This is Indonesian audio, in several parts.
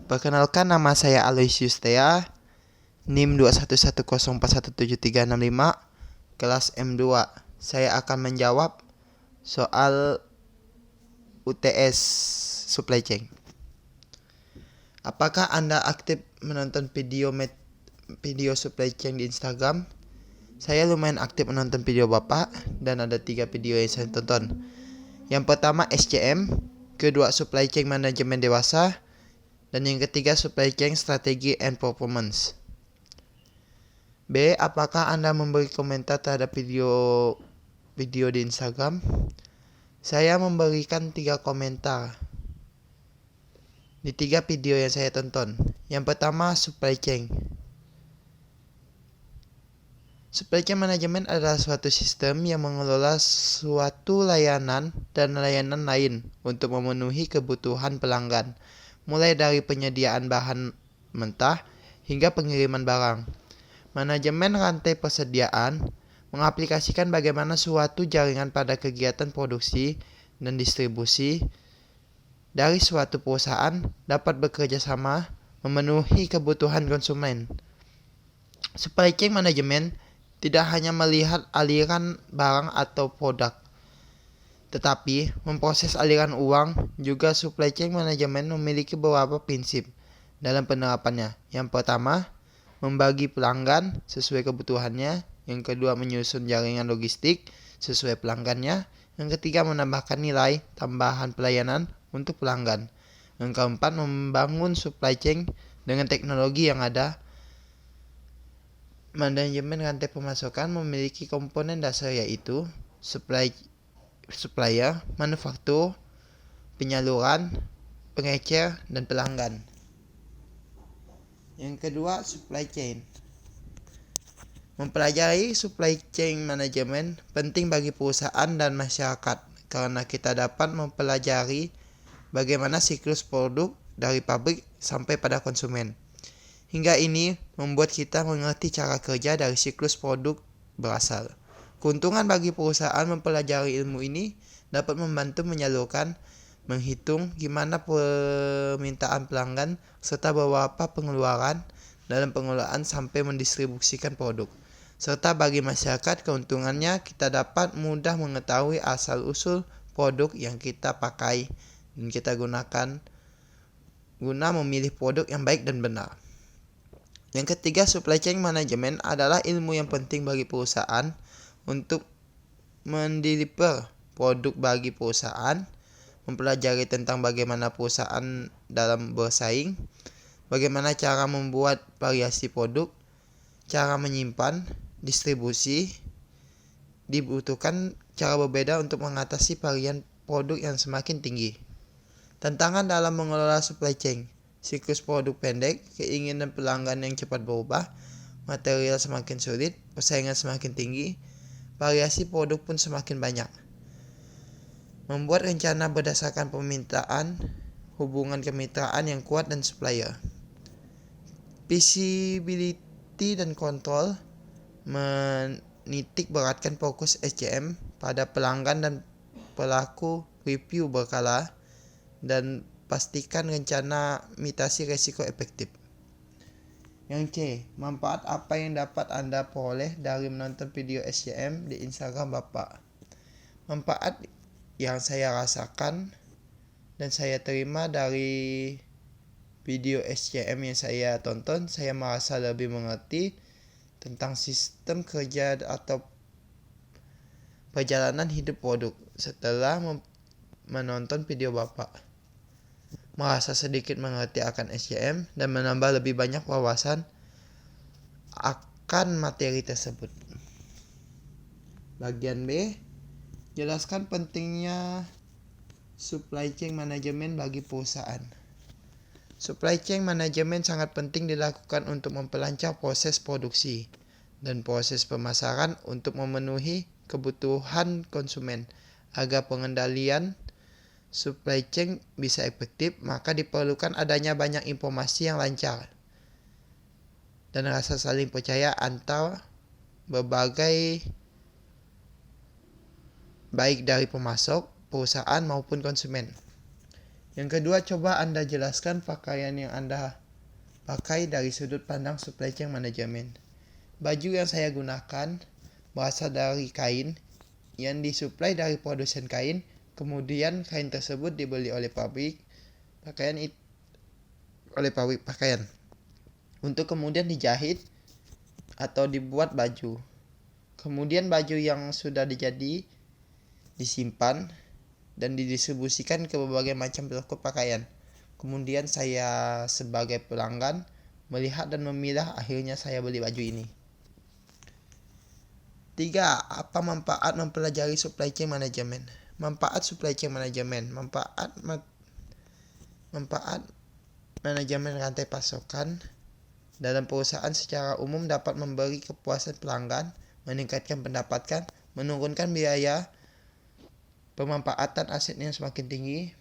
Perkenalkan, nama saya Aloysius Thea, NIM 2110417365, kelas M2. Saya akan menjawab soal UTS Supply Chain. Apakah Anda aktif menonton video supply chain di Instagram? Saya lumayan aktif menonton video Bapak, dan ada 3 video yang saya tonton. Yang pertama SCM, kedua Supply Chain Manajemen Dewasa, dan yang ketiga Supply Chain Strategi and Performance. B. Apakah Anda memberi komentar terhadap video di Instagram? Saya memberikan 3 komentar di 3 video yang saya tonton. Yang pertama, Supply Chain. Supply Chain Management adalah suatu sistem yang mengelola suatu layanan dan layanan lain untuk memenuhi kebutuhan pelanggan, mulai dari penyediaan bahan mentah hingga pengiriman barang. Manajemen rantai persediaan mengaplikasikan bagaimana suatu jaringan pada kegiatan produksi dan distribusi dari suatu perusahaan dapat bekerja sama memenuhi kebutuhan konsumen. Supply Chain Management tidak hanya melihat aliran barang atau produk, tetapi memproses aliran uang juga. Supply Chain Management memiliki beberapa prinsip dalam penerapannya. Yang pertama, membagi pelanggan sesuai kebutuhannya. Yang kedua, menyusun jaringan logistik sesuai pelanggannya. Yang ketiga, menambahkan nilai tambahan pelayanan untuk pelanggan. Yang keempat, membangun supply chain dengan teknologi yang ada. Manajemen rantai pemasaran memiliki komponen dasar, yaitu supplier, manufaktur, penyaluran, pengecer, dan pelanggan. Yang kedua, supply chain. Mempelajari supply chain management penting bagi perusahaan dan masyarakat karena kita dapat mempelajari bagaimana siklus produk dari pabrik sampai pada konsumen. Hingga ini membuat kita mengerti cara kerja dari siklus produk berasal. Keuntungan bagi perusahaan mempelajari ilmu ini dapat membantu menyalurkan, menghitung gimana permintaan pelanggan, serta beberapa pengeluaran dalam pengelolaan sampai mendistribusikan produk. Serta bagi masyarakat, keuntungannya kita dapat mudah mengetahui asal-usul produk yang kita pakai dan kita gunakan guna memilih produk yang baik dan benar. Yang ketiga, supply chain management adalah ilmu yang penting bagi perusahaan untuk mendeliver produk bagi perusahaan, mempelajari tentang bagaimana perusahaan dalam bersaing, bagaimana cara membuat variasi produk, cara menyimpan, distribusi. Dibutuhkan cara berbeda untuk mengatasi varian produk yang semakin tinggi. Tantangan dalam mengelola supply chain: siklus produk pendek, keinginan pelanggan yang cepat berubah, material semakin sulit, persaingan semakin tinggi, variasi produk pun semakin banyak. Membuat rencana berdasarkan permintaan, hubungan kemitraan yang kuat dan supplier. Visibility dan kontrol. Menitik beratkan fokus SCM pada pelanggan dan pelaku review berkala, dan pastikan rencana mitigasi risiko efektif. Yang C. Manfaat apa yang dapat Anda peroleh dari menonton video SCM di Instagram Bapak? Manfaat yang saya rasakan dan saya terima dari video SCM yang saya tonton, saya merasa lebih mengerti tentang sistem kerja atau perjalanan hidup produk setelah menonton video Bapak. Merasa sedikit mengerti akan SCM dan menambah lebih banyak wawasan akan materi tersebut. Bagian B, jelaskan pentingnya supply chain management bagi perusahaan. Supply chain management sangat penting dilakukan untuk memperlancar proses produksi dan proses pemasaran untuk memenuhi kebutuhan konsumen. Agar pengendalian supply chain bisa efektif, maka diperlukan adanya banyak informasi yang lancar dan rasa saling percaya antar berbagai, baik dari pemasok, perusahaan maupun konsumen. Yang kedua, coba Anda jelaskan pakaian yang Anda pakai dari sudut pandang supply chain management. Baju yang saya gunakan berasal dari kain yang disuplai dari produsen kain, kemudian kain tersebut dibeli oleh pabrik pakaian untuk kemudian dijahit atau dibuat baju. Kemudian baju yang sudah dijadi disimpan dan didistribusikan ke berbagai macam toko pakaian. Kemudian saya sebagai pelanggan melihat dan memilah, akhirnya saya beli baju ini. 3. Apa manfaat mempelajari supply chain management? Manfaat supply chain management. Manfaat manajemen rantai pasokan dalam perusahaan secara umum dapat memberi kepuasan pelanggan, meningkatkan pendapatan, menurunkan biaya, pemanfaatan aset yang semakin tinggi,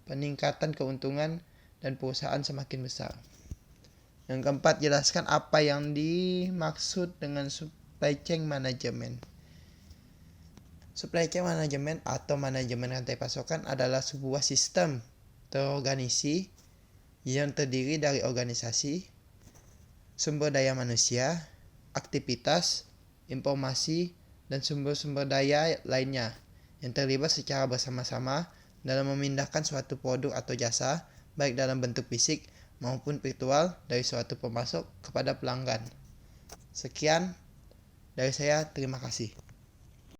peningkatan keuntungan, dan perusahaan semakin besar. Yang keempat, jelaskan apa yang dimaksud dengan supply chain management. Supply chain management atau manajemen rantai pasokan adalah sebuah sistem terorganisasi yang terdiri dari organisasi, sumber daya manusia, aktivitas, informasi, dan sumber-sumber daya lainnya yang terlibat secara bersama-sama dalam memindahkan suatu produk atau jasa, baik dalam bentuk fisik maupun virtual, dari suatu pemasok kepada pelanggan. Sekian dari saya, terima kasih.